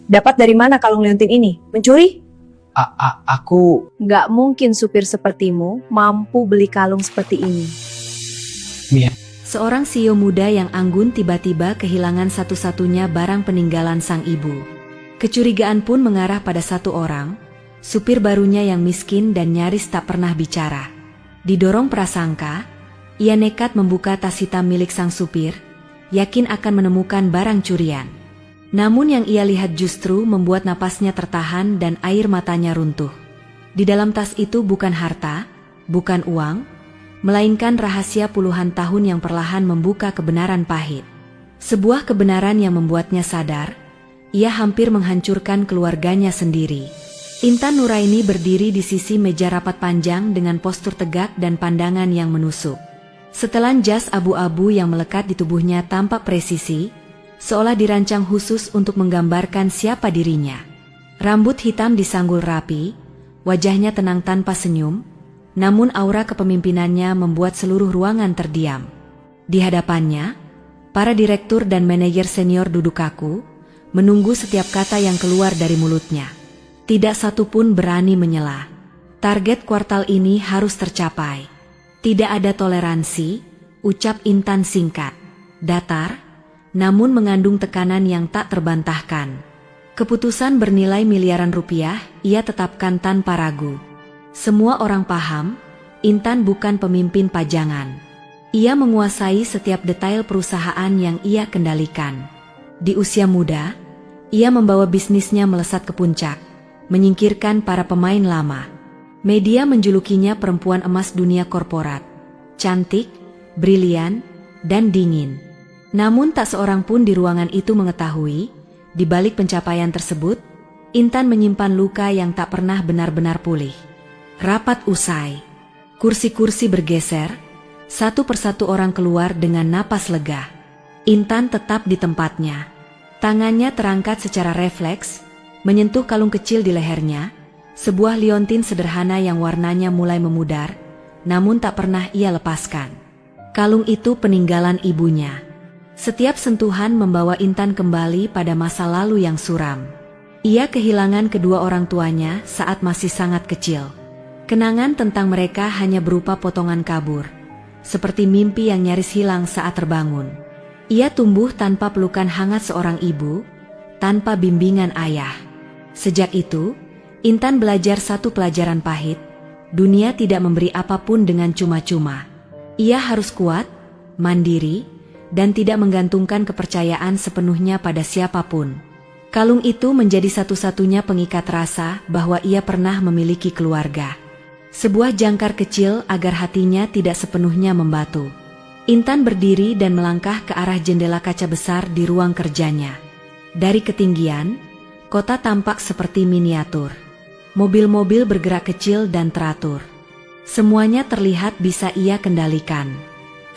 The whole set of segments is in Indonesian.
Dapat dari mana kalung liontin ini? Mencuri? Aku... Nggak mungkin supir sepertimu mampu beli kalung seperti ini. Mia, Seorang CEO muda yang anggun tiba-tiba kehilangan satu-satunya barang peninggalan sang ibu. Kecurigaan pun mengarah pada satu orang, supir barunya yang miskin dan nyaris tak pernah bicara. Didorong prasangka, ia nekat membuka tas hitam milik sang supir, yakin akan menemukan barang curian. Namun yang ia lihat justru membuat napasnya tertahan dan air matanya runtuh. Di dalam tas itu bukan harta, bukan uang, melainkan rahasia puluhan tahun yang perlahan membuka kebenaran pahit. Sebuah kebenaran yang membuatnya sadar, ia hampir menghancurkan keluarganya sendiri. Intan Nuraini berdiri di sisi meja rapat panjang dengan postur tegak dan pandangan yang menusuk. Setelan jas abu-abu yang melekat di tubuhnya tampak presisi, seolah dirancang khusus untuk menggambarkan siapa dirinya. Rambut hitam disanggul rapi, wajahnya tenang tanpa senyum, namun aura kepemimpinannya membuat seluruh ruangan terdiam. Di hadapannya, para direktur dan manajer senior duduk kaku, menunggu setiap kata yang keluar dari mulutnya. Tidak satu pun berani menyela. Target kuartal ini harus tercapai. Tidak ada toleransi, ucap Intan singkat, datar, namun mengandung tekanan yang tak terbantahkan. Keputusan bernilai miliaran rupiah, ia tetapkan tanpa ragu. Semua orang paham, Intan bukan pemimpin pajangan. Ia menguasai setiap detail perusahaan yang ia kendalikan. Di usia muda, ia membawa bisnisnya melesat ke puncak, menyingkirkan para pemain lama. Media menjulukinya perempuan emas dunia korporat. Cantik, brilian, dan dingin. Namun tak seorang pun di ruangan itu mengetahui, di balik pencapaian tersebut, Intan menyimpan luka yang tak pernah benar-benar pulih. Rapat usai. Kursi-kursi bergeser, satu persatu orang keluar dengan napas lega. Intan tetap di tempatnya. Tangannya terangkat secara refleks, menyentuh kalung kecil di lehernya, sebuah liontin sederhana yang warnanya mulai memudar, namun tak pernah ia lepaskan. Kalung itu peninggalan ibunya. Setiap sentuhan membawa Intan kembali pada masa lalu yang suram. Ia kehilangan kedua orang tuanya saat masih sangat kecil. Kenangan tentang mereka hanya berupa potongan kabur, seperti mimpi yang nyaris hilang saat terbangun. Ia tumbuh tanpa pelukan hangat seorang ibu, tanpa bimbingan ayah. Sejak itu, Intan belajar satu pelajaran pahit, dunia tidak memberi apapun dengan cuma-cuma. Ia harus kuat, mandiri, dan tidak menggantungkan kepercayaan sepenuhnya pada siapapun. Kalung itu menjadi satu-satunya pengikat rasa bahwa ia pernah memiliki keluarga. Sebuah jangkar kecil agar hatinya tidak sepenuhnya membatu. Intan berdiri dan melangkah ke arah jendela kaca besar di ruang kerjanya. Dari ketinggian, kota tampak seperti miniatur. Mobil-mobil bergerak kecil dan teratur. Semuanya terlihat bisa ia kendalikan,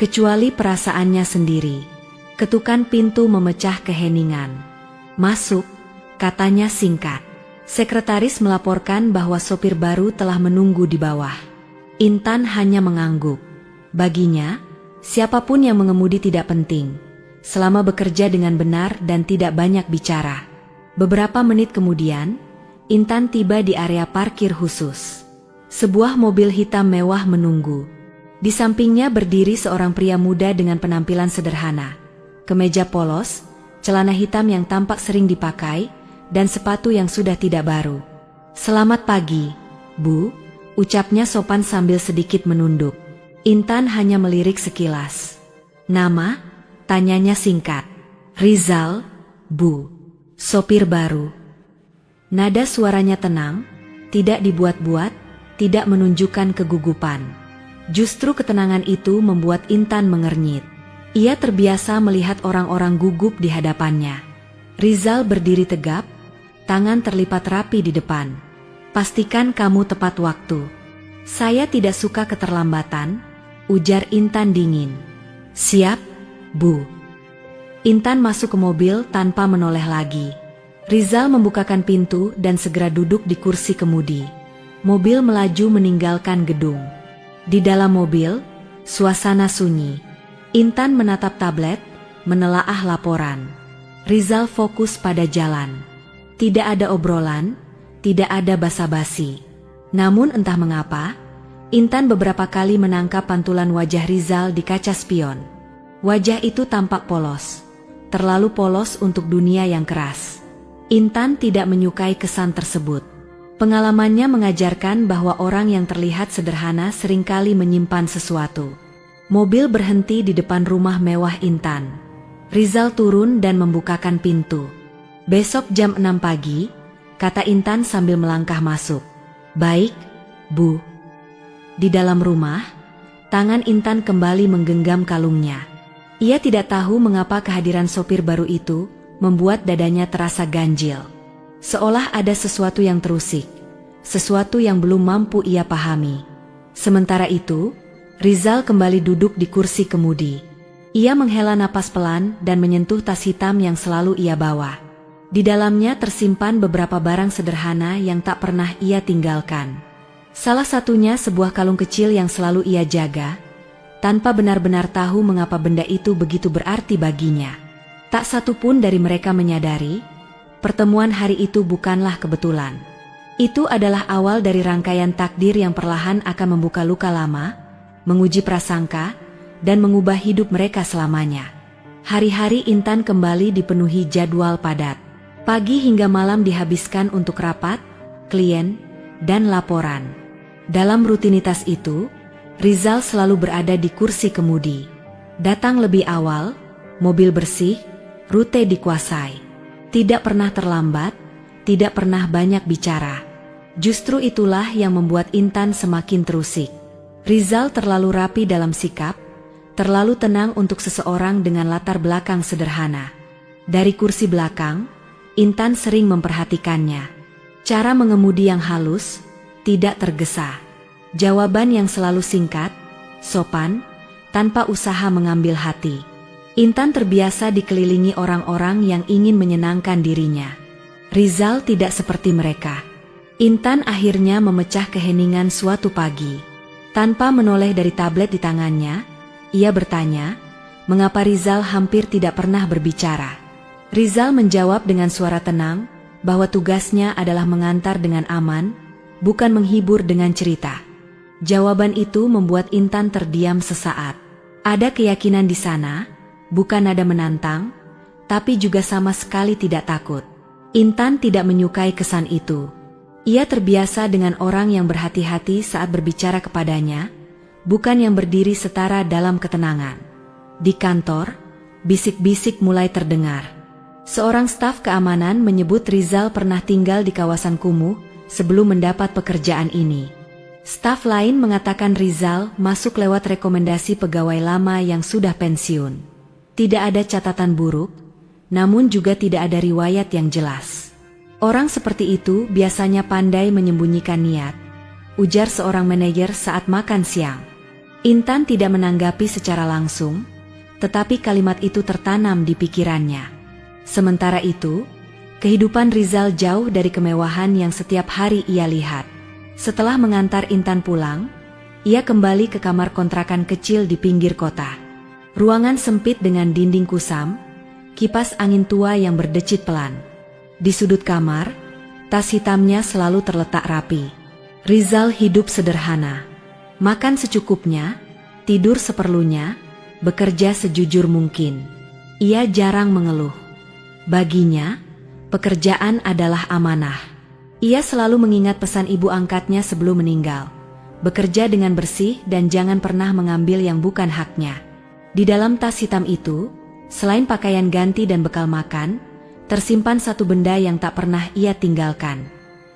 kecuali perasaannya sendiri. Ketukan pintu memecah keheningan. "Masuk," katanya singkat. Sekretaris melaporkan bahwa sopir baru telah menunggu di bawah. Intan hanya mengangguk. Baginya, siapapun yang mengemudi tidak penting, selama bekerja dengan benar dan tidak banyak bicara. Beberapa menit kemudian, Intan tiba di area parkir khusus. Sebuah mobil hitam mewah menunggu. Di sampingnya berdiri seorang pria muda dengan penampilan sederhana. Kemeja polos, celana hitam yang tampak sering dipakai, dan sepatu yang sudah tidak baru. "Selamat pagi, Bu," ucapnya sopan sambil sedikit menunduk. Intan hanya melirik sekilas. "Nama?" tanyanya singkat. "Rizal, Bu, sopir baru." Nada suaranya tenang, tidak dibuat-buat, tidak menunjukkan kegugupan. Justru ketenangan itu membuat Intan mengernyit. Ia terbiasa melihat orang-orang gugup di hadapannya. Rizal berdiri tegap, tangan terlipat rapi di depan. "Pastikan kamu tepat waktu." "Saya tidak suka keterlambatan," ujar Intan dingin. "Siap, Bu." Intan masuk ke mobil tanpa menoleh lagi. Rizal membukakan pintu dan segera duduk di kursi kemudi. Mobil melaju meninggalkan gedung. Di dalam mobil, suasana sunyi. Intan menatap tablet, menelaah laporan. Rizal fokus pada jalan. Tidak ada obrolan, tidak ada basa-basi. Namun entah mengapa, Intan beberapa kali menangkap pantulan wajah Rizal di kaca spion. Wajah itu tampak polos, terlalu polos untuk dunia yang keras. Intan tidak menyukai kesan tersebut. Pengalamannya mengajarkan bahwa orang yang terlihat sederhana seringkali menyimpan sesuatu. Mobil berhenti di depan rumah mewah Intan. Rizal turun dan membukakan pintu. "Besok jam 6 pagi, kata Intan sambil melangkah masuk. "Baik, Bu." Di dalam rumah, tangan Intan kembali menggenggam kalungnya. Ia tidak tahu mengapa kehadiran sopir baru itu membuat dadanya terasa ganjil. Seolah ada sesuatu yang terusik, sesuatu yang belum mampu ia pahami. Sementara itu, Rizal kembali duduk di kursi kemudi. Ia menghela napas pelan dan menyentuh tas hitam yang selalu ia bawa. Di dalamnya tersimpan beberapa barang sederhana yang tak pernah ia tinggalkan. Salah satunya sebuah kalung kecil yang selalu ia jaga, tanpa benar-benar tahu mengapa benda itu begitu berarti baginya. Tak satu pun dari mereka menyadari, pertemuan hari itu bukanlah kebetulan. Itu adalah awal dari rangkaian takdir yang perlahan akan membuka luka lama, menguji prasangka, dan mengubah hidup mereka selamanya. Hari-hari Intan kembali dipenuhi jadwal padat. Pagi hingga malam dihabiskan untuk rapat, klien, dan laporan. Dalam rutinitas itu, Rizal selalu berada di kursi kemudi. Datang lebih awal, mobil bersih, rute dikuasai. Tidak pernah terlambat, tidak pernah banyak bicara. Justru itulah yang membuat Intan semakin terusik. Rizal terlalu rapi dalam sikap, terlalu tenang untuk seseorang dengan latar belakang sederhana. Dari kursi belakang, Intan sering memperhatikannya. Cara mengemudi yang halus, tidak tergesa. Jawaban yang selalu singkat, sopan, tanpa usaha mengambil hati. Intan terbiasa dikelilingi orang-orang yang ingin menyenangkan dirinya. Rizal tidak seperti mereka. Intan akhirnya memecah keheningan suatu pagi. Tanpa menoleh dari tablet di tangannya, ia bertanya, mengapa Rizal hampir tidak pernah berbicara. Rizal menjawab dengan suara tenang, bahwa tugasnya adalah mengantar dengan aman, bukan menghibur dengan cerita. Jawaban itu membuat Intan terdiam sesaat. Ada keyakinan di sana, bukan nada menantang, tapi juga sama sekali tidak takut. Intan tidak menyukai kesan itu. Ia terbiasa dengan orang yang berhati-hati saat berbicara kepadanya, bukan yang berdiri setara dalam ketenangan. Di kantor, bisik-bisik mulai terdengar. Seorang staf keamanan menyebut Rizal pernah tinggal di kawasan kumuh sebelum mendapat pekerjaan ini. Staf lain mengatakan Rizal masuk lewat rekomendasi pegawai lama yang sudah pensiun. Tidak ada catatan buruk, namun juga tidak ada riwayat yang jelas. Orang seperti itu biasanya pandai menyembunyikan niat, ujar seorang manajer saat makan siang. Intan tidak menanggapi secara langsung, tetapi kalimat itu tertanam di pikirannya. Sementara itu, kehidupan Rizal jauh dari kemewahan yang setiap hari ia lihat. Setelah mengantar Intan pulang, ia kembali ke kamar kontrakan kecil di pinggir kota. Ruangan sempit dengan dinding kusam, kipas angin tua yang berdecit pelan. Di sudut kamar, tas hitamnya selalu terletak rapi. Rizal hidup sederhana. Makan secukupnya, tidur seperlunya, bekerja sejujur mungkin. Ia jarang mengeluh. Baginya, pekerjaan adalah amanah. Ia selalu mengingat pesan ibu angkatnya sebelum meninggal. Bekerja dengan bersih dan jangan pernah mengambil yang bukan haknya. Di dalam tas hitam itu, selain pakaian ganti dan bekal makan, tersimpan satu benda yang tak pernah ia tinggalkan.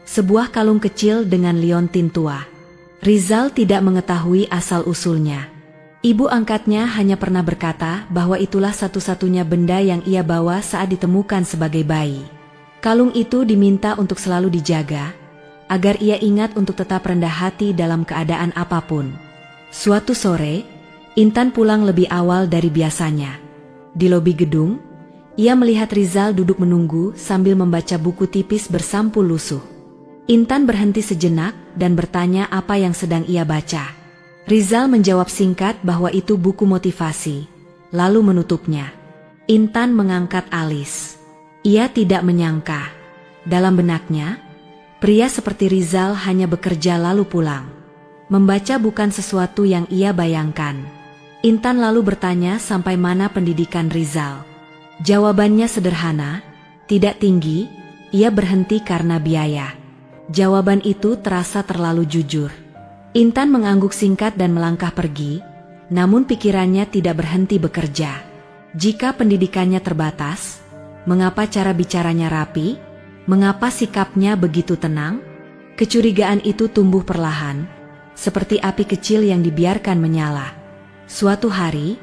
Sebuah kalung kecil dengan liontin tua. Rizal tidak mengetahui asal-usulnya. Ibu angkatnya hanya pernah berkata bahwa itulah satu-satunya benda yang ia bawa saat ditemukan sebagai bayi. Kalung itu diminta untuk selalu dijaga, agar ia ingat untuk tetap rendah hati dalam keadaan apapun. Suatu sore, Intan pulang lebih awal dari biasanya. Di lobi gedung, ia melihat Rizal duduk menunggu sambil membaca buku tipis bersampul lusuh. Intan berhenti sejenak dan bertanya apa yang sedang ia baca. Rizal menjawab singkat bahwa itu buku motivasi, lalu menutupnya. Intan mengangkat alis. Ia tidak menyangka Dalam benaknya, pria seperti Rizal hanya bekerja lalu pulang. Membaca bukan sesuatu yang ia bayangkan. Intan lalu bertanya sampai mana pendidikan Rizal. Jawabannya sederhana, tidak tinggi, ia berhenti karena biaya. Jawaban itu terasa terlalu jujur. Intan mengangguk singkat dan melangkah pergi, namun pikirannya tidak berhenti bekerja. Jika pendidikannya terbatas, mengapa cara bicaranya rapi? Mengapa sikapnya begitu tenang? Kecurigaan itu tumbuh perlahan, seperti api kecil yang dibiarkan menyala. Suatu hari,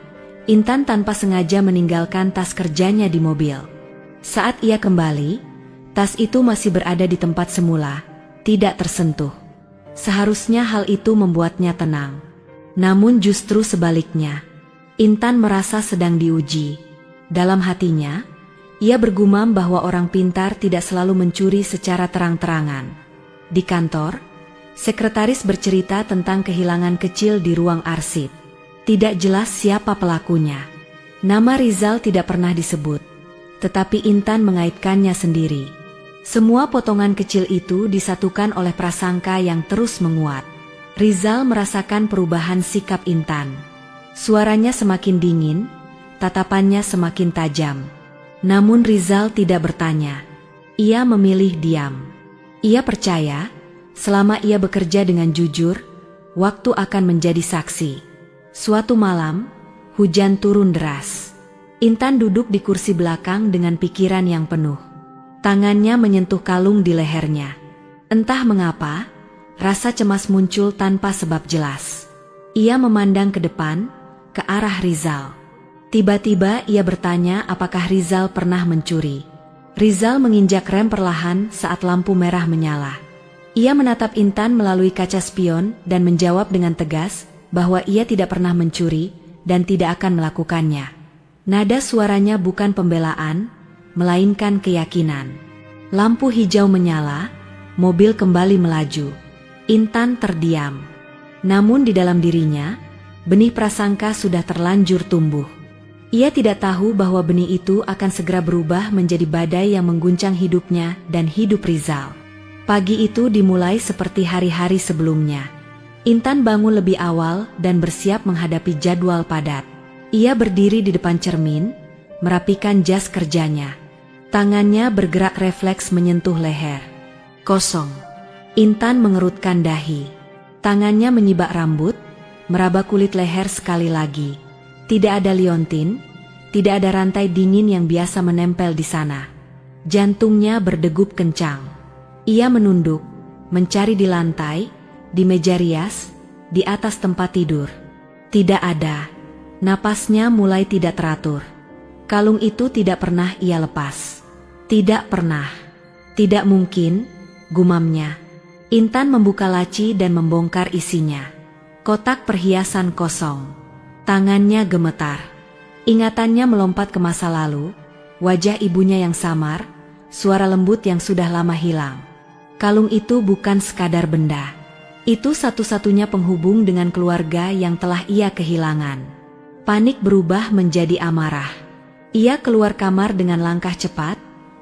Intan tanpa sengaja meninggalkan tas kerjanya di mobil. Saat ia kembali, tas itu masih berada di tempat semula, tidak tersentuh. Seharusnya hal itu membuatnya tenang. Namun justru sebaliknya, Intan merasa sedang diuji. Dalam hatinya, ia bergumam bahwa orang pintar tidak selalu mencuri secara terang-terangan. Di kantor, sekretaris bercerita tentang kehilangan kecil di ruang arsip. Tidak jelas siapa pelakunya. Nama Rizal tidak pernah disebut, tetapi Intan mengaitkannya sendiri. Semua potongan kecil itu disatukan oleh prasangka yang terus menguat. Rizal merasakan perubahan sikap Intan. Suaranya semakin dingin, tatapannya semakin tajam. Namun Rizal tidak bertanya. Ia memilih diam. Ia percaya, selama ia bekerja dengan jujur, waktu akan menjadi saksi. Suatu malam, hujan turun deras. Intan duduk di kursi belakang dengan pikiran yang penuh. Tangannya menyentuh kalung di lehernya. Entah mengapa, rasa cemas muncul tanpa sebab jelas. Ia memandang ke depan, ke arah Rizal. Tiba-tiba ia bertanya apakah Rizal pernah mencuri. Rizal menginjak rem perlahan saat lampu merah menyala. Ia menatap Intan melalui kaca spion dan menjawab dengan tegas bahwa ia tidak pernah mencuri dan tidak akan melakukannya. Nada suaranya bukan pembelaan, melainkan keyakinan. Lampu hijau menyala, mobil kembali melaju. Intan terdiam. Namun di dalam dirinya, benih prasangka sudah terlanjur tumbuh. Ia tidak tahu bahwa benih itu akan segera berubah menjadi badai yang mengguncang hidupnya dan hidup Rizal. Pagi itu dimulai seperti hari-hari sebelumnya. Intan bangun lebih awal dan bersiap menghadapi jadwal padat. Ia berdiri di depan cermin, merapikan jas kerjanya. Tangannya bergerak refleks menyentuh leher. Kosong. Intan mengerutkan dahi. Tangannya menyibak rambut, meraba kulit leher sekali lagi. Tidak ada liontin, tidak ada rantai dingin yang biasa menempel di sana. Jantungnya berdegup kencang. Ia menunduk, mencari di lantai, di meja rias, di atas tempat tidur. Tidak ada. Napasnya mulai tidak teratur. Kalung itu tidak pernah ia lepas. Tidak pernah. Tidak mungkin, gumamnya. Intan membuka laci dan membongkar isinya. Kotak perhiasan kosong. Tangannya gemetar. Ingatannya melompat ke masa lalu, wajah ibunya yang samar, suara lembut yang sudah lama hilang. Kalung itu bukan sekadar benda. Itu satu-satunya penghubung dengan keluarga yang telah ia kehilangan. Panik berubah menjadi amarah. Ia keluar kamar dengan langkah cepat,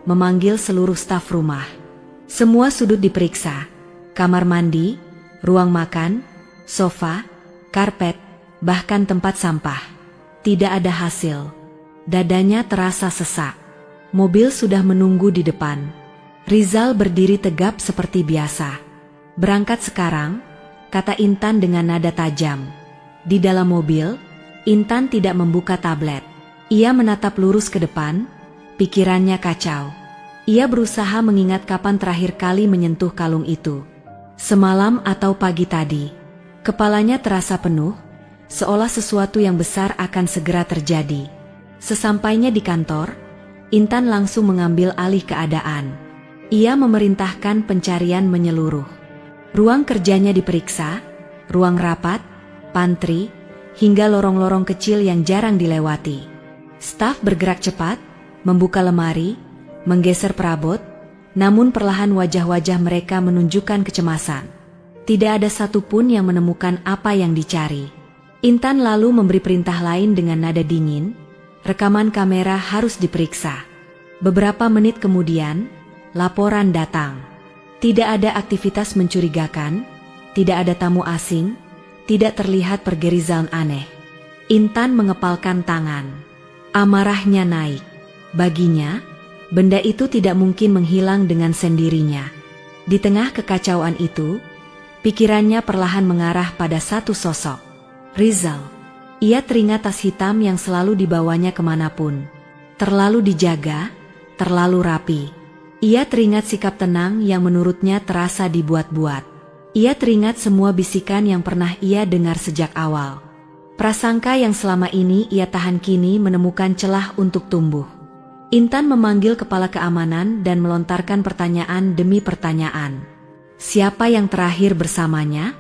memanggil seluruh staf rumah. Semua sudut diperiksa. Kamar mandi, ruang makan, sofa, karpet, bahkan tempat sampah. Tidak ada hasil. Dadanya terasa sesak. Mobil sudah menunggu di depan. Rizal berdiri tegap seperti biasa. Berangkat sekarang, kata Intan dengan nada tajam. Di dalam mobil, Intan tidak membuka tablet. Ia menatap lurus ke depan, pikirannya kacau. Ia berusaha mengingat kapan terakhir kali menyentuh kalung itu. Semalam atau pagi tadi. Kepalanya terasa penuh, seolah sesuatu yang besar akan segera terjadi. Sesampainya di kantor, Intan langsung mengambil alih keadaan. Ia memerintahkan pencarian menyeluruh. Ruang kerjanya diperiksa, ruang rapat, pantry, hingga lorong-lorong kecil yang jarang dilewati. Staf bergerak cepat, membuka lemari, menggeser perabot, namun perlahan wajah-wajah mereka menunjukkan kecemasan. Tidak ada satupun yang menemukan apa yang dicari. Intan lalu memberi perintah lain dengan nada dingin, rekaman kamera harus diperiksa. Beberapa menit kemudian, laporan datang. Tidak ada aktivitas mencurigakan, tidak ada tamu asing, tidak terlihat pergerizan aneh. Intan mengepalkan tangan. Amarahnya naik. Baginya, benda itu tidak mungkin menghilang dengan sendirinya. Di tengah kekacauan itu, pikirannya perlahan mengarah pada satu sosok. Rizal. Ia teringat tas hitam yang selalu dibawanya kemanapun. Terlalu dijaga, terlalu rapi. Ia teringat sikap tenang yang menurutnya terasa dibuat-buat. Ia teringat semua bisikan yang pernah ia dengar sejak awal. Prasangka yang selama ini ia tahan kini menemukan celah untuk tumbuh. Intan memanggil kepala keamanan dan melontarkan pertanyaan demi pertanyaan. Siapa yang terakhir bersamanya?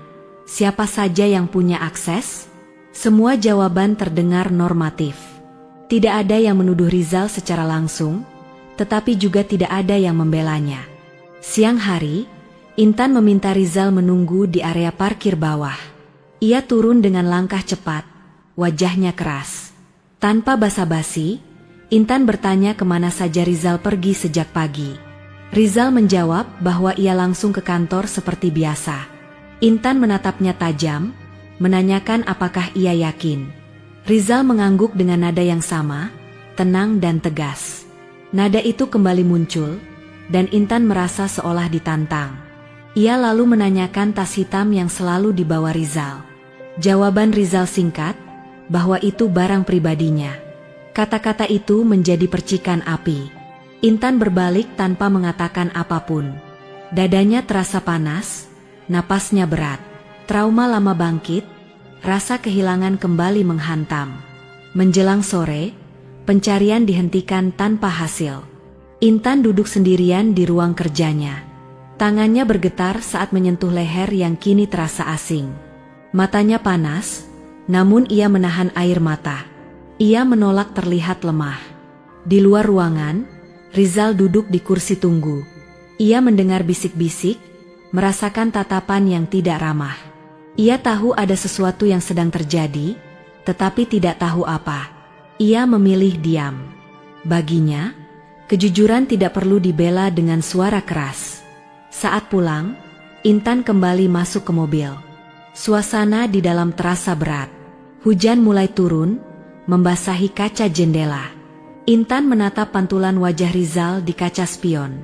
Siapa saja yang punya akses? Semua jawaban terdengar normatif. Tidak ada yang menuduh Rizal secara langsung, tetapi juga tidak ada yang membelanya. Siang hari, Intan meminta Rizal menunggu di area parkir bawah. Ia turun dengan langkah cepat, wajahnya keras. Tanpa basa-basi, Intan bertanya kemana saja Rizal pergi sejak pagi. Rizal menjawab bahwa ia langsung ke kantor seperti biasa. Intan menatapnya tajam, menanyakan apakah ia yakin. Rizal mengangguk dengan nada yang sama, tenang dan tegas. Nada itu kembali muncul, dan Intan merasa seolah ditantang. Ia lalu menanyakan tas hitam yang selalu dibawa Rizal. Jawaban Rizal singkat, bahwa itu barang pribadinya. Kata-kata itu menjadi percikan api. Intan berbalik tanpa mengatakan apapun. Dadanya terasa panas, napasnya berat. Trauma lama bangkit, rasa kehilangan kembali menghantam. Menjelang sore, pencarian dihentikan tanpa hasil. Intan duduk sendirian di ruang kerjanya. Tangannya bergetar saat menyentuh leher yang kini terasa asing. Matanya panas, namun ia menahan air mata. Ia menolak terlihat lemah. Di luar ruangan, Rizal duduk di kursi tunggu. Ia mendengar bisik-bisik, merasakan tatapan yang tidak ramah. Ia tahu ada sesuatu yang sedang terjadi, tetapi tidak tahu apa. Ia memilih diam. Baginya, kejujuran tidak perlu dibela dengan suara keras. Saat pulang, Intan kembali masuk ke mobil. Suasana di dalam terasa berat. Hujan mulai turun, membasahi kaca jendela. Intan menatap pantulan wajah Rizal di kaca spion.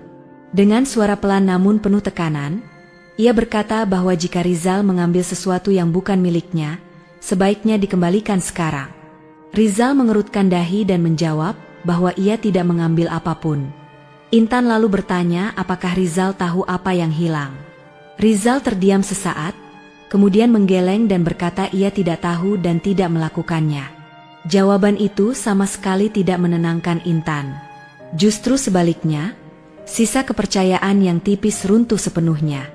Dengan suara pelan namun penuh tekanan, ia berkata bahwa jika Rizal mengambil sesuatu yang bukan miliknya, sebaiknya dikembalikan sekarang. Rizal mengerutkan dahi dan menjawab bahwa ia tidak mengambil apapun. Intan lalu bertanya apakah Rizal tahu apa yang hilang. Rizal terdiam sesaat, kemudian menggeleng dan berkata ia tidak tahu dan tidak melakukannya. Jawaban itu sama sekali tidak menenangkan Intan. Justru sebaliknya, sisa kepercayaan yang tipis runtuh sepenuhnya.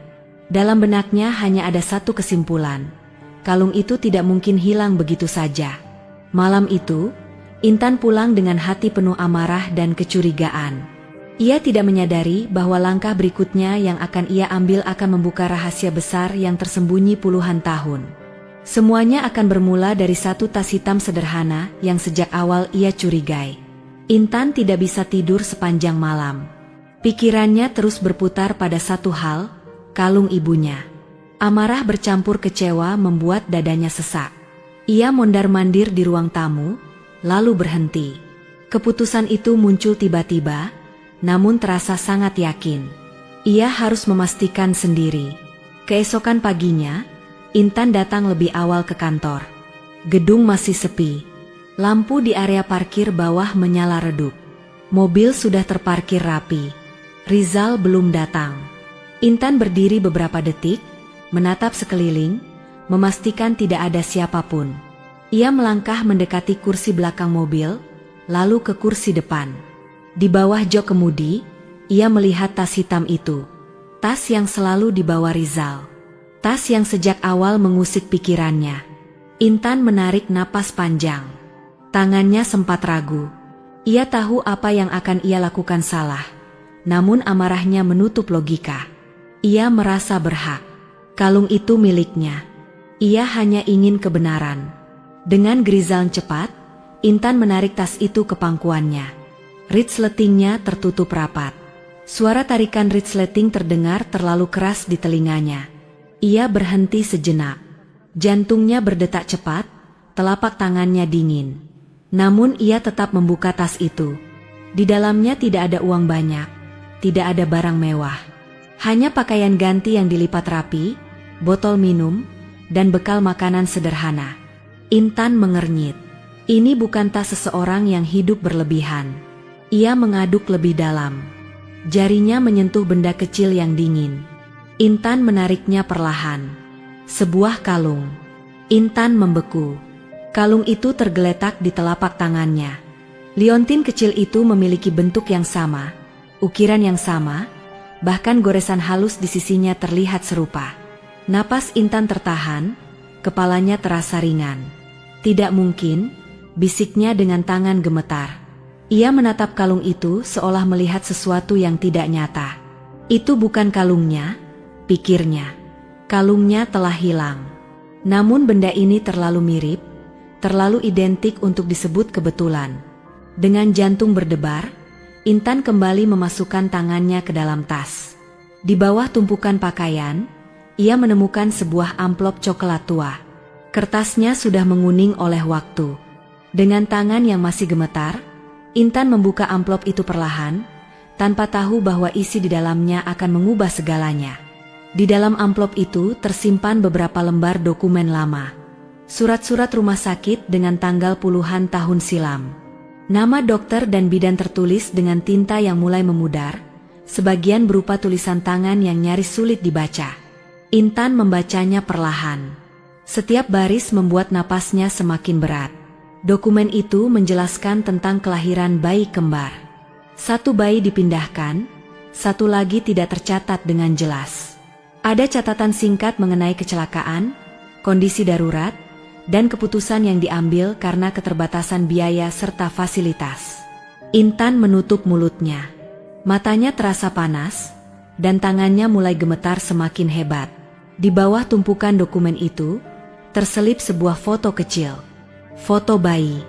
Dalam benaknya hanya ada satu kesimpulan. Kalung itu tidak mungkin hilang begitu saja. Malam itu, Intan pulang dengan hati penuh amarah dan kecurigaan. Ia tidak menyadari bahwa langkah berikutnya yang akan ia ambil akan membuka rahasia besar yang tersembunyi puluhan tahun. Semuanya akan bermula dari satu tas hitam sederhana yang sejak awal ia curigai. Intan tidak bisa tidur sepanjang malam. Pikirannya terus berputar pada satu hal, kalung ibunya. Amarah bercampur kecewa membuat dadanya sesak. Ia mondar-mandir di ruang tamu, lalu berhenti. Keputusan itu muncul tiba-tiba, namun terasa sangat yakin. Ia harus memastikan sendiri. Keesokan paginya, Intan datang lebih awal ke kantor. Gedung masih sepi. Lampu di area parkir bawah menyala redup. Mobil sudah terparkir rapi. Rizal belum datang. Intan berdiri beberapa detik, menatap sekeliling, memastikan tidak ada siapapun. Ia melangkah mendekati kursi belakang mobil, lalu ke kursi depan. Di bawah jok kemudi, ia melihat tas hitam itu. Tas yang selalu dibawa Rizal. Tas yang sejak awal mengusik pikirannya. Intan menarik napas panjang. Tangannya sempat ragu. Ia tahu apa yang akan ia lakukan salah. Namun amarahnya menutup logika. Ia merasa berhak. Kalung itu miliknya. Ia hanya ingin kebenaran. Dengan gerizang cepat, Intan menarik tas itu ke pangkuannya. Rit letingnya tertutup rapat. Suara tarikan resleting terdengar terlalu keras di telinganya. Ia berhenti sejenak. Jantungnya berdetak cepat, telapak tangannya dingin. Namun ia tetap membuka tas itu. Di dalamnya tidak ada uang banyak, tidak ada barang mewah. Hanya pakaian ganti yang dilipat rapi, botol minum, dan bekal makanan sederhana. Intan mengernyit. Ini bukan tas seseorang yang hidup berlebihan. Ia mengaduk lebih dalam. Jarinya menyentuh benda kecil yang dingin. Intan menariknya perlahan. Sebuah kalung. Intan membeku. Kalung itu tergeletak di telapak tangannya. Liontin kecil itu memiliki bentuk yang sama, ukiran yang sama, bahkan goresan halus di sisinya terlihat serupa. Napas Intan tertahan, kepalanya terasa ringan. Tidak mungkin, bisiknya dengan tangan gemetar. Ia menatap kalung itu seolah melihat sesuatu yang tidak nyata. Itu bukan kalungnya, pikirnya. Kalungnya telah hilang. Namun benda ini terlalu mirip, terlalu identik untuk disebut kebetulan. Dengan jantung berdebar, Intan kembali memasukkan tangannya ke dalam tas. Di bawah tumpukan pakaian, ia menemukan sebuah amplop coklat tua. Kertasnya sudah menguning oleh waktu. Dengan tangan yang masih gemetar, Intan membuka amplop itu perlahan, tanpa tahu bahwa isi di dalamnya akan mengubah segalanya. Di dalam amplop itu tersimpan beberapa lembar dokumen lama. Surat-surat rumah sakit dengan tanggal puluhan tahun silam. Nama dokter dan bidan tertulis dengan tinta yang mulai memudar, sebagian berupa tulisan tangan yang nyaris sulit dibaca. Intan membacanya perlahan. Setiap baris membuat napasnya semakin berat. Dokumen itu menjelaskan tentang kelahiran bayi kembar. Satu bayi dipindahkan, satu lagi tidak tercatat dengan jelas. Ada catatan singkat mengenai kecelakaan, kondisi darurat, dan keputusan yang diambil karena keterbatasan biaya serta fasilitas. Intan menutup mulutnya. Matanya terasa panas, dan tangannya mulai gemetar semakin hebat. Di bawah tumpukan dokumen itu, terselip sebuah foto kecil. Foto bayi.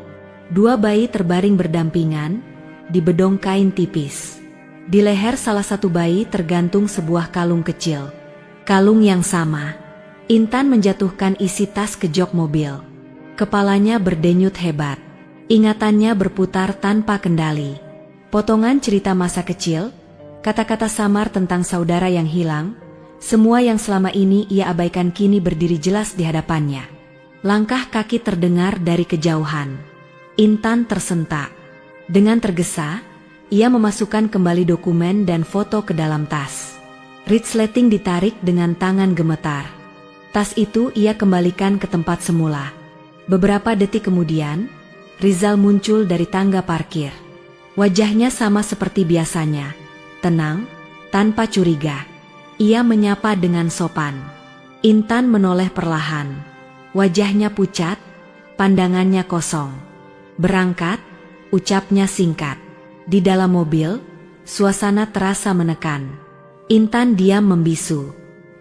Dua bayi terbaring berdampingan, di bedong kain tipis. Di leher salah satu bayi tergantung sebuah kalung kecil. Kalung yang sama. Intan menjatuhkan isi tas ke jok mobil. Kepalanya berdenyut hebat. Ingatannya berputar tanpa kendali. Potongan cerita masa kecil, kata-kata samar tentang saudara yang hilang, semua yang selama ini ia abaikan kini berdiri jelas di hadapannya. Langkah kaki terdengar dari kejauhan. Intan tersentak. Dengan tergesa, ia memasukkan kembali dokumen dan foto ke dalam tas. Resleting ditarik dengan tangan gemetar. Tas itu ia kembalikan ke tempat semula. Beberapa detik kemudian, Rizal muncul dari tangga parkir. Wajahnya sama seperti biasanya, tenang, tanpa curiga. Ia menyapa dengan sopan. Intan menoleh perlahan. Wajahnya pucat, pandangannya kosong. Berangkat, ucapnya singkat. Di dalam mobil, suasana terasa menekan. Intan diam membisu.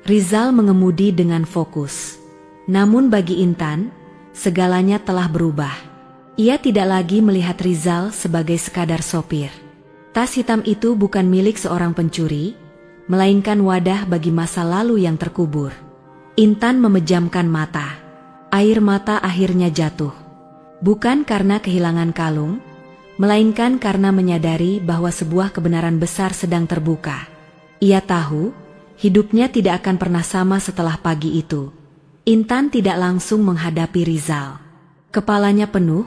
Rizal mengemudi dengan fokus. Namun bagi Intan, segalanya telah berubah. Ia tidak lagi melihat Rizal sebagai sekadar sopir. Tas hitam itu bukan milik seorang pencuri, melainkan wadah bagi masa lalu yang terkubur. Intan memejamkan mata. Air mata akhirnya jatuh. Bukan karena kehilangan kalung, melainkan karena menyadari bahwa sebuah kebenaran besar sedang terbuka. Ia tahu, hidupnya tidak akan pernah sama setelah pagi itu. Intan tidak langsung menghadapi Rizal. Kepalanya penuh,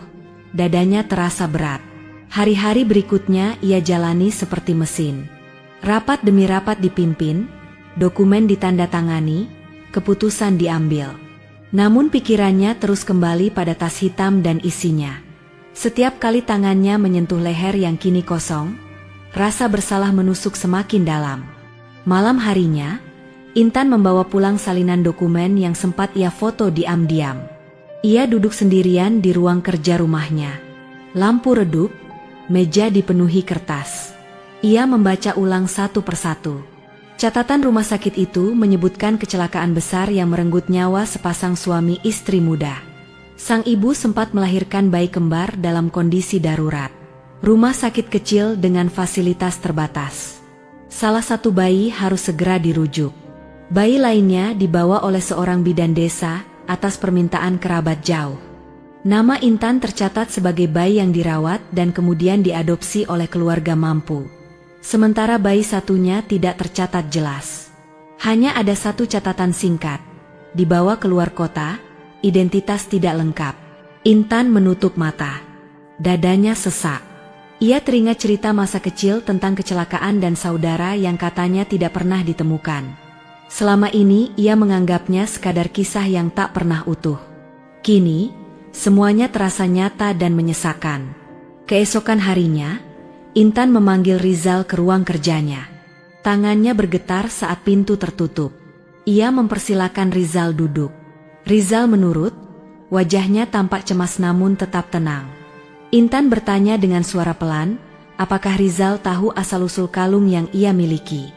dadanya terasa berat. Hari-hari berikutnya ia jalani seperti mesin. Rapat demi rapat dipimpin, dokumen ditandatangani, keputusan diambil. Namun pikirannya terus kembali pada tas hitam dan isinya. Setiap kali tangannya menyentuh leher yang kini kosong, rasa bersalah menusuk semakin dalam. Malam harinya, Intan membawa pulang salinan dokumen yang sempat ia foto diam-diam. Ia duduk sendirian di ruang kerja rumahnya. Lampu redup, meja dipenuhi kertas. Ia membaca ulang satu persatu. Catatan rumah sakit itu menyebutkan kecelakaan besar yang merenggut nyawa sepasang suami istri muda. Sang ibu sempat melahirkan bayi kembar dalam kondisi darurat. Rumah sakit kecil dengan fasilitas terbatas. Salah satu bayi harus segera dirujuk. Bayi lainnya dibawa oleh seorang bidan desa atas permintaan kerabat jauh. Nama Intan tercatat sebagai bayi yang dirawat dan kemudian diadopsi oleh keluarga mampu. Sementara bayi satunya tidak tercatat jelas. Hanya ada satu catatan singkat. Dibawa keluar kota, identitas tidak lengkap. Intan menutup mata. Dadanya sesak. Ia teringat cerita masa kecil tentang kecelakaan dan saudara yang katanya tidak pernah ditemukan. Selama ini ia menganggapnya sekadar kisah yang tak pernah utuh. Kini, semuanya terasa nyata dan menyesakan. Keesokan harinya, Intan memanggil Rizal ke ruang kerjanya. Tangannya bergetar saat pintu tertutup. Ia mempersilakan Rizal duduk. Rizal menurut, wajahnya tampak cemas namun tetap tenang. Intan bertanya dengan suara pelan, apakah Rizal tahu asal-usul kalung yang ia miliki.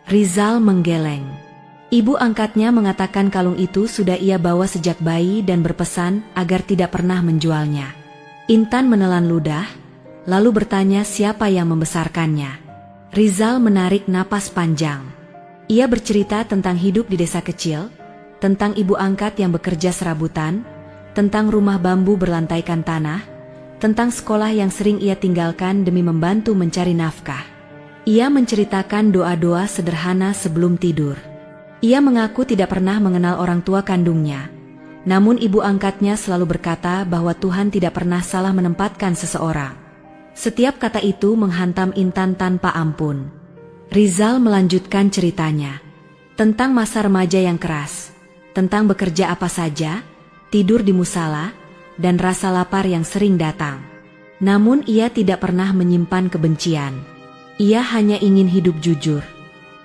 Rizal menggeleng. Ibu angkatnya mengatakan kalung itu sudah ia bawa sejak bayi dan berpesan agar tidak pernah menjualnya. Intan menelan ludah, lalu bertanya siapa yang membesarkannya. Rizal menarik napas panjang. Ia bercerita tentang hidup di desa kecil, tentang ibu angkat yang bekerja serabutan, tentang rumah bambu berlantaikan tanah, tentang sekolah yang sering ia tinggalkan demi membantu mencari nafkah. Ia menceritakan doa-doa sederhana sebelum tidur. Ia mengaku tidak pernah mengenal orang tua kandungnya, namun ibu angkatnya selalu berkata bahwa Tuhan tidak pernah salah menempatkan seseorang. Setiap kata itu menghantam Intan tanpa ampun. Rizal melanjutkan ceritanya tentang masa remaja yang keras, tentang bekerja apa saja, tidur di musala, dan rasa lapar yang sering datang. Namun ia tidak pernah menyimpan kebencian. Ia hanya ingin hidup jujur.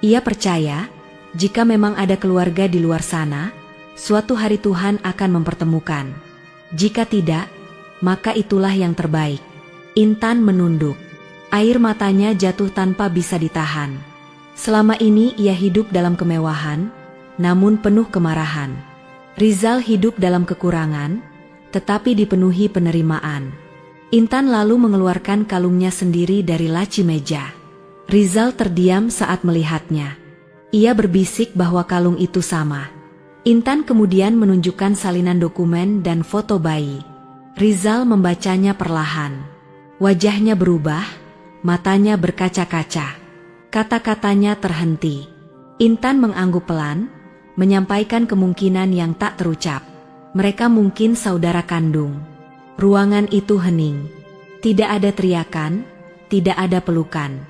Ia percaya, jika memang ada keluarga di luar sana, suatu hari Tuhan akan mempertemukan. Jika tidak, maka itulah yang terbaik. Intan menunduk. Air matanya jatuh tanpa bisa ditahan. Selama ini ia hidup dalam kemewahan, namun penuh kemarahan. Rizal hidup dalam kekurangan, tetapi dipenuhi penerimaan. Intan lalu mengeluarkan kalungnya sendiri dari laci meja. Rizal terdiam saat melihatnya. Ia berbisik bahwa kalung itu sama. Intan kemudian menunjukkan salinan dokumen dan foto bayi. Rizal membacanya perlahan. Wajahnya berubah, matanya berkaca-kaca. Kata-katanya terhenti. Intan mengangguk pelan, menyampaikan kemungkinan yang tak terucap. Mereka mungkin saudara kandung. Ruangan itu hening. Tidak ada teriakan, tidak ada pelukan.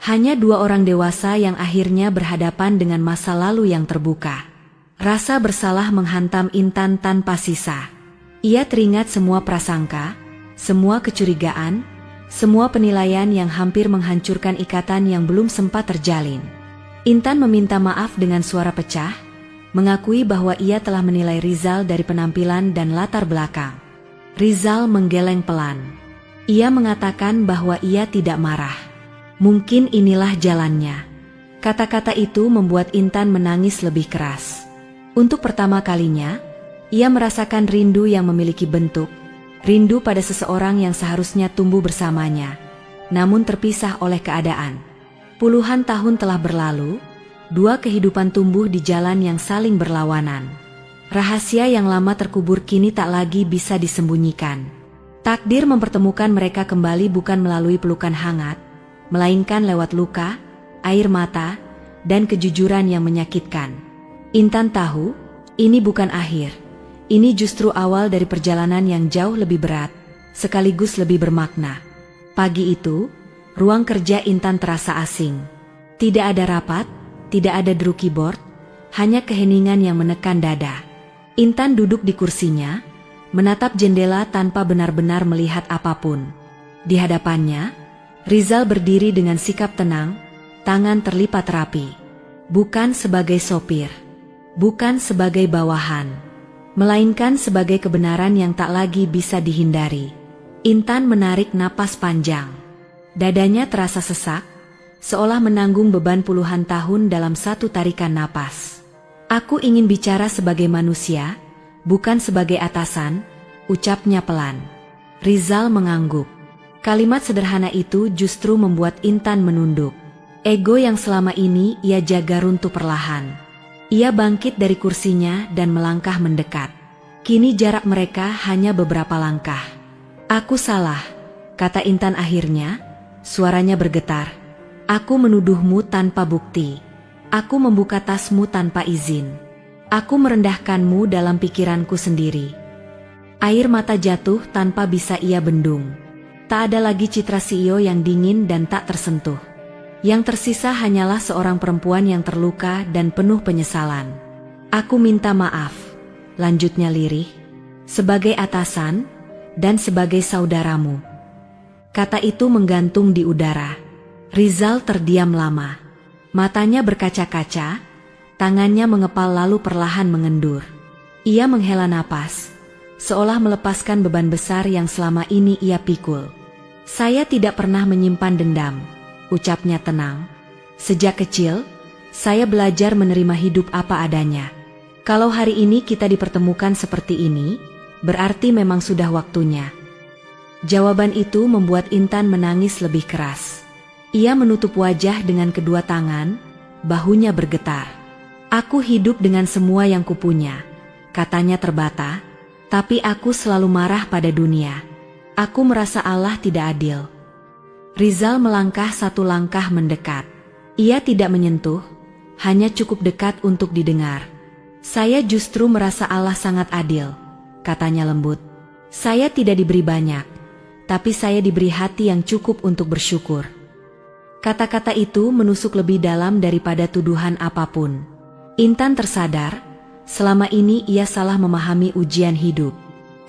Hanya dua orang dewasa yang akhirnya berhadapan dengan masa lalu yang terbuka. Rasa bersalah menghantam Intan tanpa sisa. Ia teringat semua prasangka, semua kecurigaan, semua penilaian yang hampir menghancurkan ikatan yang belum sempat terjalin. Intan meminta maaf dengan suara pecah, mengakui bahwa ia telah menilai Rizal dari penampilan dan latar belakang. Rizal menggeleng pelan. Ia mengatakan bahwa ia tidak marah. Mungkin inilah jalannya. Kata-kata itu membuat Intan menangis lebih keras. Untuk pertama kalinya, ia merasakan rindu yang memiliki bentuk, rindu pada seseorang yang seharusnya tumbuh bersamanya, namun terpisah oleh keadaan. Puluhan tahun telah berlalu, dua kehidupan tumbuh di jalan yang saling berlawanan. Rahasia yang lama terkubur kini tak lagi bisa disembunyikan. Takdir mempertemukan mereka kembali bukan melalui pelukan hangat, melainkan lewat luka, air mata, dan kejujuran yang menyakitkan. Intan tahu, ini bukan akhir. Ini justru awal dari perjalanan yang jauh lebih berat, sekaligus lebih bermakna. Pagi itu, ruang kerja Intan terasa asing. Tidak ada rapat, tidak ada deru keyboard, hanya keheningan yang menekan dada. Intan duduk di kursinya, menatap jendela tanpa benar-benar melihat apapun. Di hadapannya, Rizal berdiri dengan sikap tenang, tangan terlipat rapi. Bukan sebagai sopir, bukan sebagai bawahan, melainkan sebagai kebenaran yang tak lagi bisa dihindari. Intan menarik napas panjang. Dadanya terasa sesak, seolah menanggung beban puluhan tahun dalam satu tarikan napas. Aku ingin bicara sebagai manusia, bukan sebagai atasan, ucapnya pelan. Rizal mengangguk. Kalimat sederhana itu justru membuat Intan menunduk. Ego yang selama ini ia jaga runtuh perlahan. Ia bangkit dari kursinya dan melangkah mendekat. Kini jarak mereka hanya beberapa langkah. "Aku salah," kata Intan akhirnya, suaranya bergetar. "Aku menuduhmu tanpa bukti. Aku membuka tasmu tanpa izin. Aku merendahkanmu dalam pikiranku sendiri." Air mata jatuh tanpa bisa ia bendung. Tak ada lagi citra CEO yang dingin dan tak tersentuh. Yang tersisa hanyalah seorang perempuan yang terluka dan penuh penyesalan. "Aku minta maaf," lanjutnya lirih, "sebagai atasan dan sebagai saudaramu." Kata itu menggantung di udara. Rizal terdiam lama. Matanya berkaca-kaca, tangannya mengepal lalu perlahan mengendur. Ia menghela napas, seolah melepaskan beban besar yang selama ini ia pikul. "Saya tidak pernah menyimpan dendam," ucapnya tenang. "Sejak kecil, saya belajar menerima hidup apa adanya. Kalau hari ini kita dipertemukan seperti ini, berarti memang sudah waktunya." Jawaban itu membuat Intan menangis lebih keras. Ia menutup wajah dengan kedua tangan, bahunya bergetar. "Aku hidup dengan semua yang kupunya," katanya terbata. "Tapi aku selalu marah pada dunia. Aku merasa Allah tidak adil." Rizal melangkah satu langkah mendekat. Ia tidak menyentuh, hanya cukup dekat untuk didengar. "Saya justru merasa Allah sangat adil," katanya lembut. "Saya tidak diberi banyak, tapi saya diberi hati yang cukup untuk bersyukur." Kata-kata itu menusuk lebih dalam daripada tuduhan apapun. Intan tersadar, selama ini ia salah memahami ujian hidup.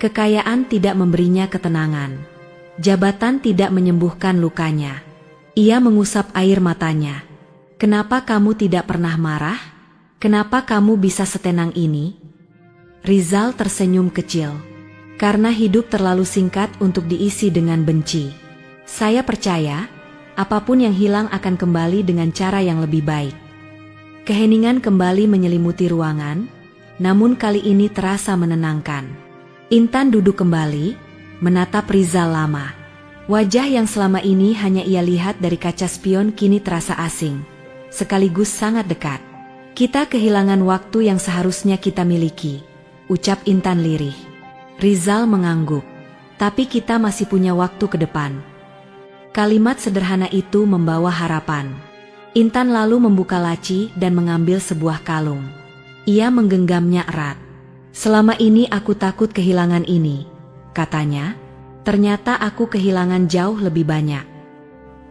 Kekayaan tidak memberinya ketenangan. Jabatan tidak menyembuhkan lukanya. Ia mengusap air matanya. "Kenapa kamu tidak pernah marah? Kenapa kamu bisa setenang ini?" Rizal tersenyum kecil. "Karena hidup terlalu singkat untuk diisi dengan benci. Saya percaya, apapun yang hilang akan kembali dengan cara yang lebih baik." Keheningan kembali menyelimuti ruangan, namun kali ini terasa menenangkan. Intan duduk kembali, menatap Rizal lama. Wajah yang selama ini hanya ia lihat dari kaca spion kini terasa asing, sekaligus sangat dekat. "Kita kehilangan waktu yang seharusnya kita miliki," ucap Intan lirih. Rizal mengangguk. "Tapi kita masih punya waktu ke depan." Kalimat sederhana itu membawa harapan. Intan lalu membuka laci dan mengambil sebuah kalung. Ia menggenggamnya erat. "Selama ini aku takut kehilangan ini," katanya. "Ternyata aku kehilangan jauh lebih banyak."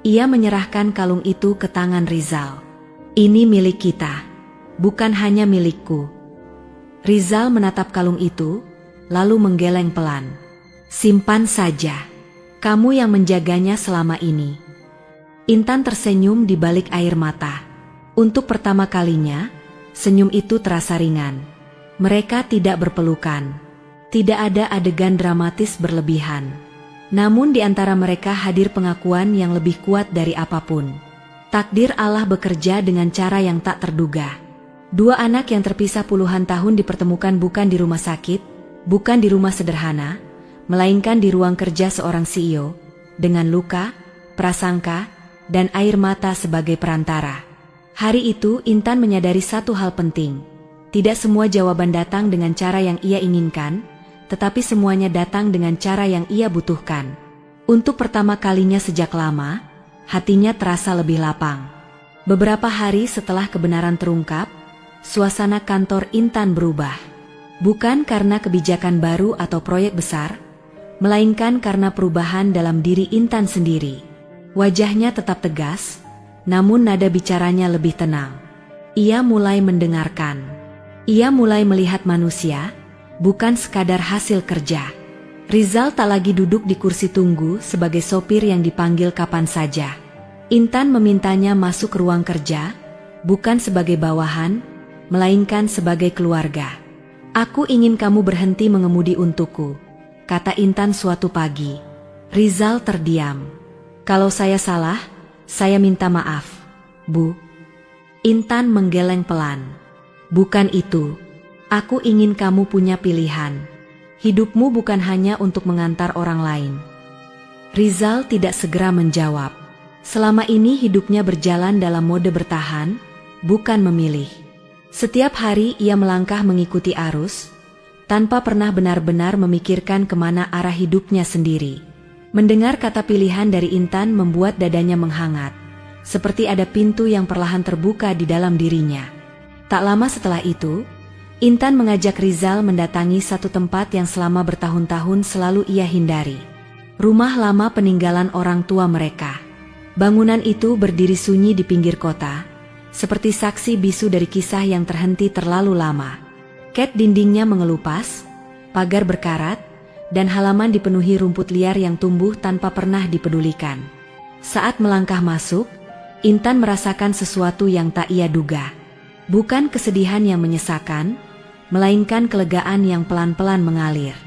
Ia menyerahkan kalung itu ke tangan Rizal. "Ini milik kita, bukan hanya milikku." Rizal menatap kalung itu, lalu menggeleng pelan. "Simpan saja. Kamu yang menjaganya selama ini." Intan tersenyum di balik air mata. Untuk pertama kalinya, senyum itu terasa ringan. Mereka tidak berpelukan. Tidak ada adegan dramatis berlebihan. Namun di antara mereka hadir pengakuan yang lebih kuat dari apapun. Takdir Allah bekerja dengan cara yang tak terduga. Dua anak yang terpisah puluhan tahun dipertemukan bukan di rumah sakit, bukan di rumah sederhana, melainkan di ruang kerja seorang CEO, dengan luka, prasangka, dan air mata sebagai perantara. Hari itu Intan menyadari satu hal penting. Tidak semua jawaban datang dengan cara yang ia inginkan, tetapi semuanya datang dengan cara yang ia butuhkan. Untuk pertama kalinya sejak lama, hatinya terasa lebih lapang. Beberapa hari setelah kebenaran terungkap, suasana kantor Intan berubah. Bukan karena kebijakan baru atau proyek besar, melainkan karena perubahan dalam diri Intan sendiri. Wajahnya tetap tegas, namun nada bicaranya lebih tenang. Ia mulai mendengarkan. Ia mulai melihat manusia, bukan sekadar hasil kerja. Rizal tak lagi duduk di kursi tunggu sebagai sopir yang dipanggil kapan saja. Intan memintanya masuk ke ruang kerja, bukan sebagai bawahan, melainkan sebagai keluarga. "Aku ingin kamu berhenti mengemudi untukku," kata Intan suatu pagi. Rizal terdiam. "Kalau saya salah, saya minta maaf, Bu." Intan menggeleng pelan. "Bukan itu. Aku ingin kamu punya pilihan. Hidupmu bukan hanya untuk mengantar orang lain." Rizal tidak segera menjawab. Selama ini hidupnya berjalan dalam mode bertahan, bukan memilih. Setiap hari ia melangkah mengikuti arus, tanpa pernah benar-benar memikirkan kemana arah hidupnya sendiri. Mendengar kata pilihan dari Intan membuat dadanya menghangat, seperti ada pintu yang perlahan terbuka di dalam dirinya. Tak lama setelah itu, Intan mengajak Rizal mendatangi satu tempat yang selama bertahun-tahun selalu ia hindari. Rumah lama peninggalan orang tua mereka. Bangunan itu berdiri sunyi di pinggir kota, seperti saksi bisu dari kisah yang terhenti terlalu lama. Ket dindingnya mengelupas, pagar berkarat, dan halaman dipenuhi rumput liar yang tumbuh tanpa pernah dipedulikan. Saat melangkah masuk, Intan merasakan sesuatu yang tak ia duga. Bukan kesedihan yang menyesakan, melainkan kelegaan yang pelan-pelan mengalir.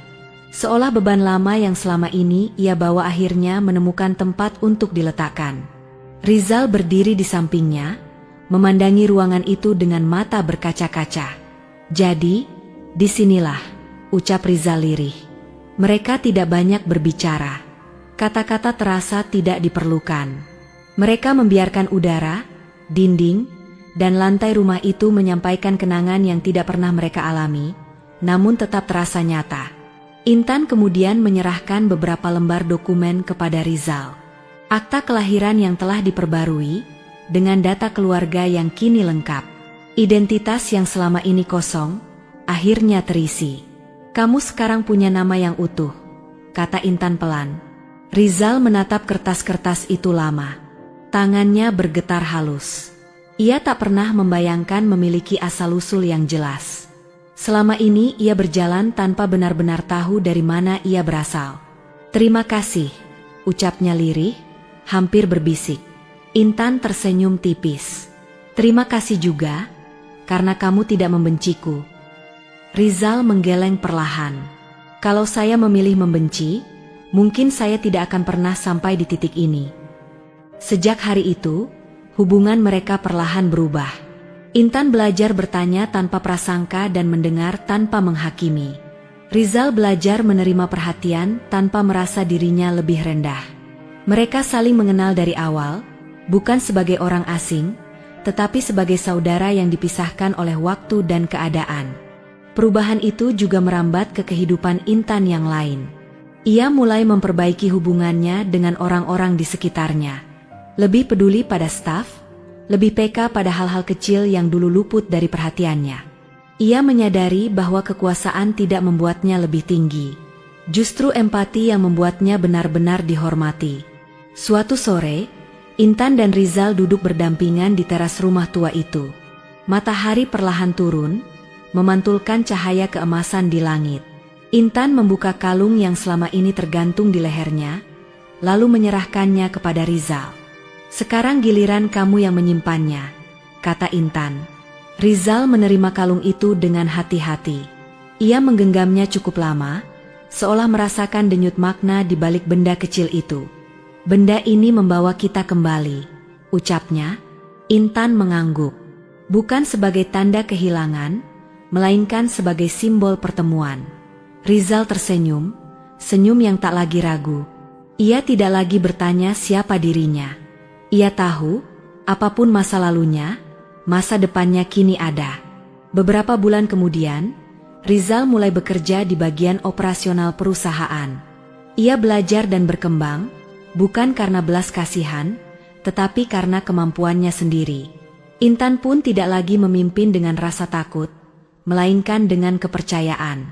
Seolah beban lama yang selama ini ia bawa akhirnya menemukan tempat untuk diletakkan. Rizal berdiri di sampingnya, memandangi ruangan itu dengan mata berkaca-kaca. "Jadi, disinilah," ucap Rizal lirih. Mereka tidak banyak berbicara. Kata-kata terasa tidak diperlukan. Mereka membiarkan udara, dinding, dan lantai rumah itu menyampaikan kenangan yang tidak pernah mereka alami, namun tetap terasa nyata. Intan kemudian menyerahkan beberapa lembar dokumen kepada Rizal. Akta kelahiran yang telah diperbarui, dengan data keluarga yang kini lengkap. Identitas yang selama ini kosong, akhirnya terisi. "Kamu sekarang punya nama yang utuh," kata Intan pelan. Rizal menatap kertas-kertas itu lama. Tangannya bergetar halus. Ia tak pernah membayangkan memiliki asal-usul yang jelas. Selama ini ia berjalan tanpa benar-benar tahu dari mana ia berasal. "Terima kasih," ucapnya lirih, hampir berbisik. Intan tersenyum tipis. "Terima kasih juga, karena kamu tidak membenciku." Rizal menggeleng perlahan. "Kalau saya memilih membenci, mungkin saya tidak akan pernah sampai di titik ini." Sejak hari itu, hubungan mereka perlahan berubah. Intan belajar bertanya tanpa prasangka dan mendengar tanpa menghakimi. Rizal belajar menerima perhatian tanpa merasa dirinya lebih rendah. Mereka saling mengenal dari awal, bukan sebagai orang asing, tetapi sebagai saudara yang dipisahkan oleh waktu dan keadaan. Perubahan itu juga merambat ke kehidupan Intan yang lain. Ia mulai memperbaiki hubungannya dengan orang-orang di sekitarnya. Lebih peduli pada staf, lebih peka pada hal-hal kecil yang dulu luput dari perhatiannya. Ia menyadari bahwa kekuasaan tidak membuatnya lebih tinggi. Justru empati yang membuatnya benar-benar dihormati. Suatu sore, Intan dan Rizal duduk berdampingan di teras rumah tua itu. Matahari perlahan turun, memantulkan cahaya keemasan di langit. Intan membuka kalung yang selama ini tergantung di lehernya, lalu menyerahkannya kepada Rizal. "Sekarang giliran kamu yang menyimpannya," kata Intan. Rizal menerima kalung itu dengan hati-hati. Ia menggenggamnya cukup lama, seolah merasakan denyut makna di balik benda kecil itu. "Benda ini membawa kita kembali," ucapnya. Intan mengangguk. Bukan sebagai tanda kehilangan, melainkan sebagai simbol pertemuan. Rizal tersenyum, senyum yang tak lagi ragu. Ia tidak lagi bertanya siapa dirinya. Ia tahu, apapun masa lalunya, masa depannya kini ada. Beberapa bulan kemudian, Rizal mulai bekerja di bagian operasional perusahaan. Ia belajar dan berkembang, bukan karena belas kasihan, tetapi karena kemampuannya sendiri. Intan pun tidak lagi memimpin dengan rasa takut, melainkan dengan kepercayaan.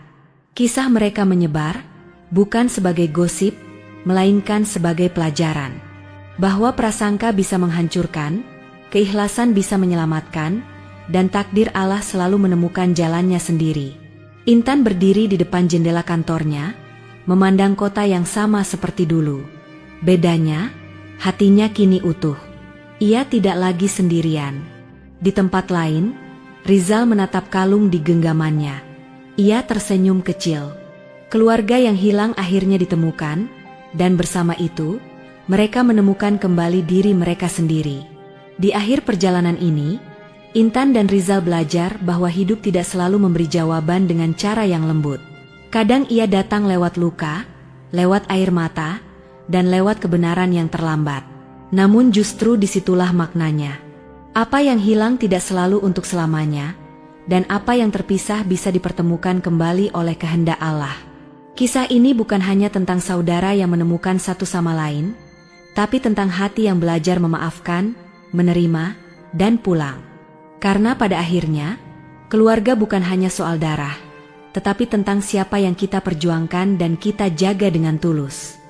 Kisah mereka menyebar, bukan sebagai gosip, melainkan sebagai pelajaran. Bahwa prasangka bisa menghancurkan, keikhlasan bisa menyelamatkan, dan takdir Allah selalu menemukan jalannya sendiri. Intan berdiri di depan jendela kantornya, memandang kota yang sama seperti dulu. Bedanya, hatinya kini utuh. Ia tidak lagi sendirian. Di tempat lain, Rizal menatap kalung di genggamannya. Ia tersenyum kecil. Keluarga yang hilang akhirnya ditemukan, dan bersama itu, mereka menemukan kembali diri mereka sendiri. Di akhir perjalanan ini, Intan dan Rizal belajar bahwa hidup tidak selalu memberi jawaban dengan cara yang lembut. Kadang ia datang lewat luka, lewat air mata, dan lewat kebenaran yang terlambat. Namun justru disitulah maknanya. Apa yang hilang tidak selalu untuk selamanya, dan apa yang terpisah bisa dipertemukan kembali oleh kehendak Allah. Kisah ini bukan hanya tentang saudara yang menemukan satu sama lain, tapi tentang hati yang belajar memaafkan, menerima, dan pulang. Karena pada akhirnya, keluarga bukan hanya soal darah, tetapi tentang siapa yang kita perjuangkan dan kita jaga dengan tulus.